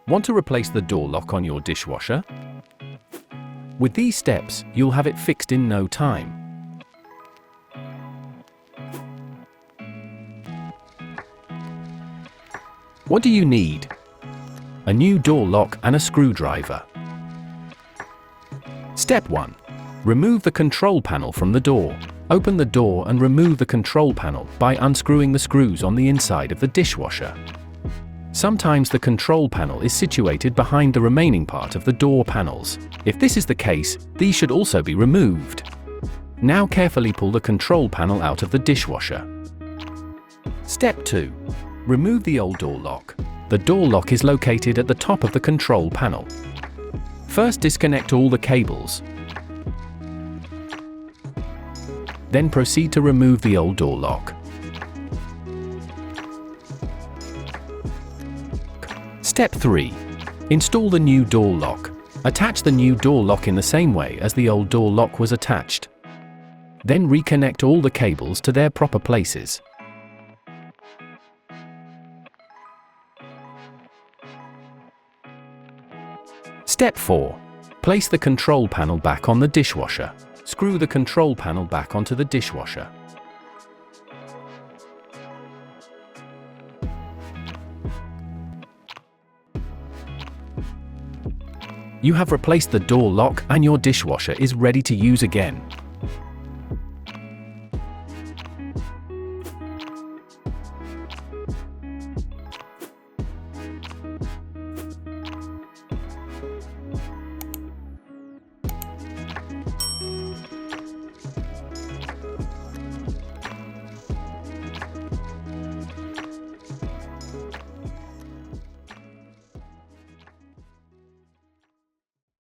Want to replace the door lock on your dishwasher? With these steps, you'll have it fixed in no time. What do you need? A new door lock and a screwdriver. Step 1. Remove the control panel from the door. Open the door and remove the control panel by unscrewing the screws on the inside of the dishwasher. Sometimes the control panel is situated behind the remaining part of the door panels. If this is the case, these should also be removed. Now carefully pull the control panel out of the dishwasher. Step 2. Remove the old door lock. The door lock is located at the top of the control panel. First disconnect all the cables. Then proceed to remove the old door lock. Step 3. Install the new door lock. Attach the new door lock in the same way as the old door lock was attached. Then reconnect all the cables to their proper places. Step 4. Place the control panel back on the dishwasher. Screw the control panel back onto the dishwasher. You have replaced the door lock and your dishwasher is ready to use again.